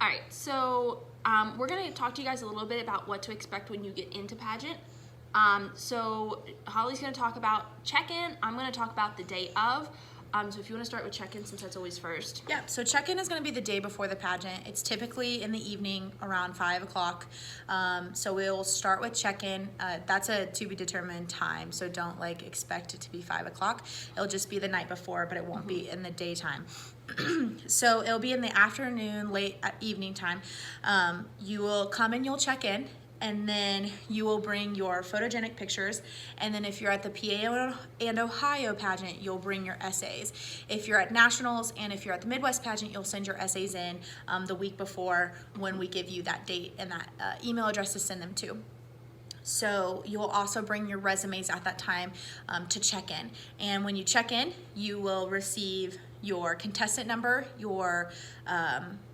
All right, so we're gonna talk to you guys a little bit about what to expect when you get into pageant. So Holly's gonna talk about check-in. I'm gonna talk about the day of. So if you wanna start with check-in, since that's always first. Yeah, so check-in is gonna be the day before the pageant. It's typically in the evening around 5 o'clock. So we'll start with check-in. That's a to be determined time, so don't like expect it to be 5 o'clock. It'll just be the night before, but it won't be in the daytime. So it'll be in the afternoon, late evening time. You will come and you'll check in, and then you will bring your photogenic pictures, and then if you're at the PA and Ohio pageant, you'll bring your essays. If you're at nationals and if you're at the Midwest pageant, you'll send your essays in the week before when we give you that date and that email address to send them to. So you'll also bring your resumes at that time to check in. And when you check in, you will receive your contestant number, your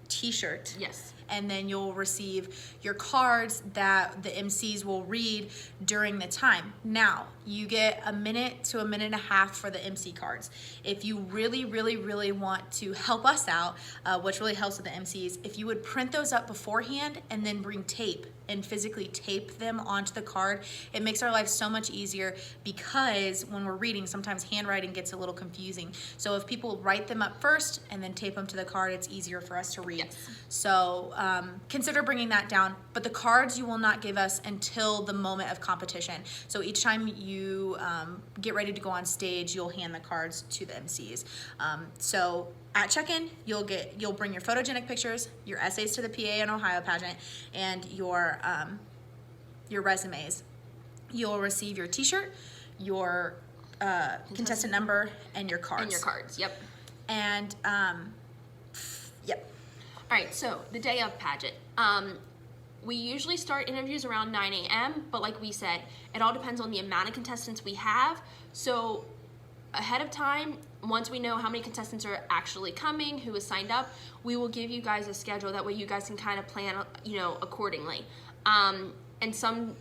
t-shirt. Yes. And then you'll receive your cards that the MCs will read during the time. Now, you get a minute to a minute and a half for the MC cards. If you really, really, really want to help us out, which really helps with the MCs, if you would print those up beforehand and then bring tape and physically tape them onto the card, it makes our life so much easier, because when we're reading, sometimes handwriting gets a little confusing. So if people write them up first and then tape them to the card, it's easier for us to read. Yes. So consider bringing that down. But the cards you will not give us until the moment of competition. So each time you get ready to go on stage, you'll hand the cards to the MCs. So at check-in, you'll bring your photogenic pictures, your essays to the PA and Ohio pageant, and your resumes. You'll receive your t-shirt, your contestant number, and your cards. And your cards, yep. And yep. All right, so the day of pageant. We usually start interviews around 9 a.m., but like we said, it all depends on the amount of contestants we have. So ahead of time, once we know how many contestants are actually coming, who is signed up, we will give you guys a schedule. That way you guys can kind of plan, accordingly. And some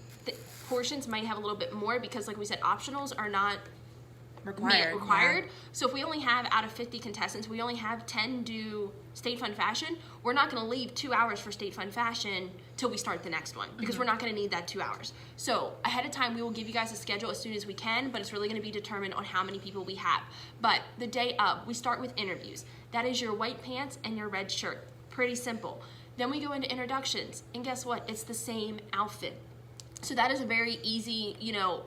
portions might have a little bit more, because like we said, optionals are not required. Yeah. So if we only have, out of 50 contestants, we only have 10 do State Fun Fashion, we're not going to leave 2 hours for State Fun Fashion till we start the next one, because we're not going to need that 2 hours. So ahead of time, we will give you guys a schedule as soon as we can, but it's really going to be determined on how many people we have. But the day of, we start with interviews. That is your white pants and your red shirt. Pretty simple. Then we go into introductions, and guess what? It's the same outfit. So that is a very easy,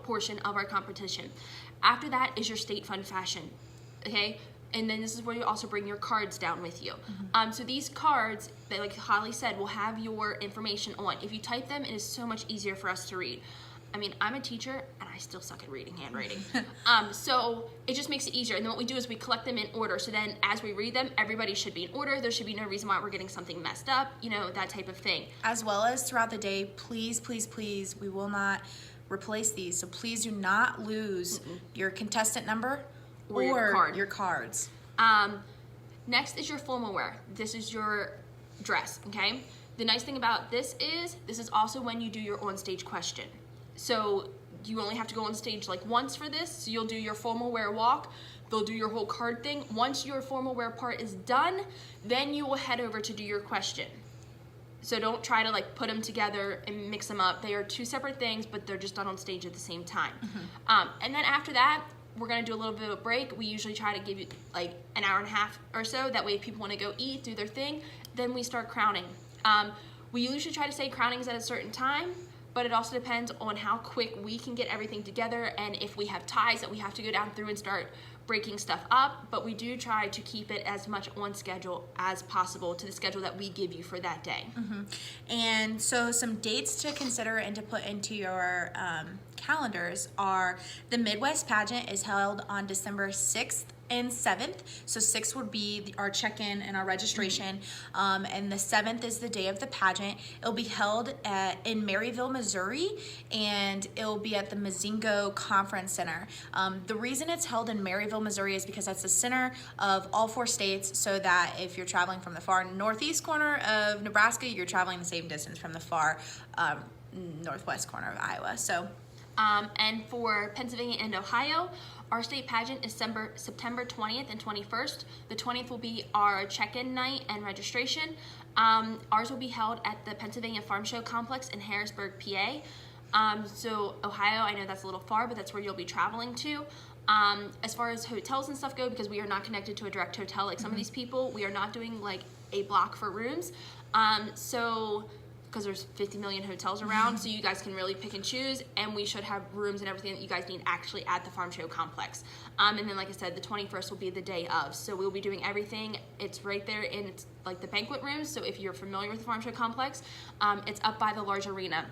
portion of our competition. After that is your State Fun Fashion, okay? And then this is where you also bring your cards down with you. So these cards, that, like Holly said, will have your information on. If you type them, it is so much easier for us to read. I mean, I'm a teacher, and I still suck at reading handwriting. So it just makes it easier. And then what we do is we collect them in order. So then as we read them, everybody should be in order. There should be no reason why we're getting something messed up, that type of thing. As well as throughout the day, please, please, please, we will not replace these. So please do not lose your contestant number or your cards. Next is your formal wear. This is your dress, okay? The nice thing about this is also when you do your on-stage question. So you only have to go on stage like once for this. So you'll do your formal wear walk. They'll do your whole card thing. Once your formal wear part is done, then you will head over to do your question. So don't try to put them together and mix them up. They are two separate things, but they're just done on stage at the same time. And then after that, we're gonna do a little bit of a break. We usually try to give you an hour and a half or so. That way if people wanna go eat, do their thing, then we start crowning. We usually try to say crowning is at a certain time, but it also depends on how quick we can get everything together, and if we have ties that we have to go down through and start breaking stuff up. But we do try to keep it as much on schedule as possible, to the schedule that we give you for that day. And so some dates to consider and to put into your calendars are: the Midwest pageant is held on December 6th and 7th. So 6th would be our check-in and our registration, and the 7th is the day of the pageant. It'll be held in Maryville, Missouri, and it'll be at the Mazingo Conference Center. The reason it's held in Maryville, Missouri is because that's the center of all 4 states, so that if you're traveling from the far northeast corner of Nebraska, you're traveling the same distance from the far northwest corner of Iowa. So and for Pennsylvania and Ohio, Our state pageant is September 20th and 21st. The 20th will be our check-in night and registration. Ours will be held at the Pennsylvania Farm Show Complex in Harrisburg, PA. So Ohio, I know that's a little far, but that's where you'll be traveling to. As far as hotels and stuff go, because we are not connected to a direct hotel like some of these people, we are not doing like a block for rooms. Because there's 50 million hotels around, so you guys can really pick and choose, and we should have rooms and everything that you guys need actually at the Farm Show Complex. And then, like I said, the 21st will be the day of, so we'll be doing everything. It's right there in like the banquet rooms, so if you're familiar with the Farm Show Complex, it's up by the large arena,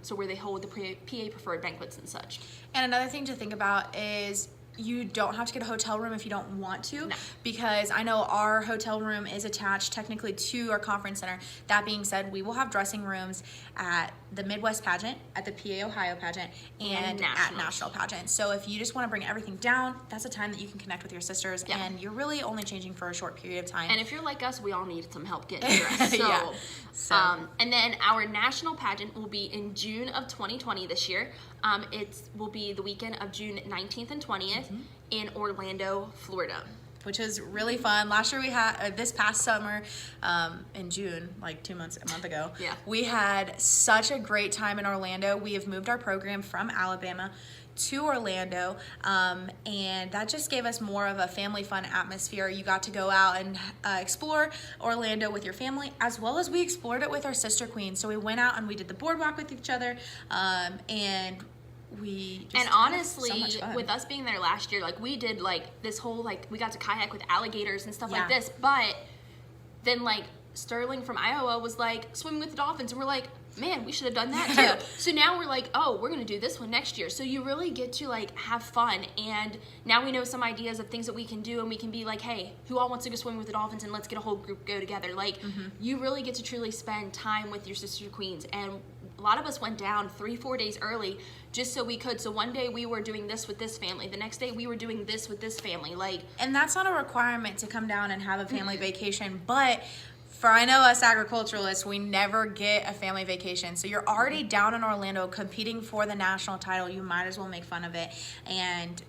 so where they hold the PA preferred banquets and such. And another thing to think about is you don't have to get a hotel room if you don't want to, No. because I know our hotel room is attached technically to our conference center. That being said, we will have dressing rooms at the Midwest pageant, at the PA Ohio pageant, and at national pageant. So if you just want to bring everything down, that's a time that you can connect with your sisters, and you're really only changing for a short period of time. And if you're like us, we all need some help getting dressed. So, Yeah. And then our national pageant will be in June of 2020 this year. It will be the weekend of June 19th and 20th in Orlando, Florida. Which is really fun. Last year we had, this past summer, in June, like a month ago, we had such a great time in Orlando. We have moved our program from Alabama to Orlando, and that just gave us more of a family fun atmosphere. You got to go out and explore Orlando with your family, as well as we explored it with our sister queens. So we went out and we did the boardwalk with each other, and we just honestly, had so much fun. with us being there last year, like we did like this whole, like we got to kayak with alligators and stuff like Yeah. this, but then like Sterling from Iowa was like swimming with the dolphins, and we're like, man, we should have done that too. So now we're like, oh, we're gonna do this one next year. So you really get to like have fun, and now we know some ideas of things that we can do, and we can be like, hey, who all wants to go swim with the dolphins, and let's get a whole group go together. Like you really get to truly spend time with your sister queens, and a lot of us went down 3-4 days early just so we could. So one day we were doing this with this family, the next day we were doing this with this family. Like, and that's not a requirement to come down and have a family vacation, but for I know us agriculturalists, we never get a family vacation. So you're already down in Orlando competing for the national title. You might as well make fun of it. And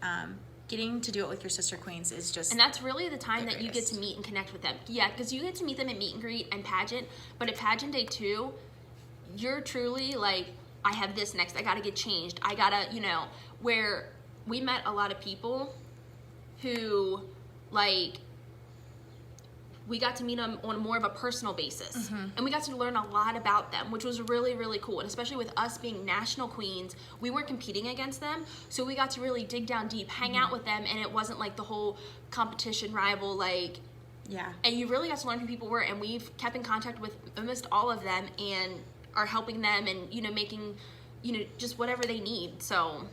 getting to do it with your sister queens is just, and that's really the time the that you get to meet and connect with them. Yeah, because you get to meet them at meet and greet and pageant, but at pageant day 2, you're truly like, I have this next, I gotta get changed, I gotta, where we met a lot of people who, like, we got to meet them on more of a personal basis, and we got to learn a lot about them, which was really, really cool. And especially with us being national queens, we weren't competing against them, so we got to really dig down deep, hang out with them, and it wasn't like the whole competition rival, like, and you really got to learn who people were, and we've kept in contact with almost all of them and are helping them and making just whatever they need. So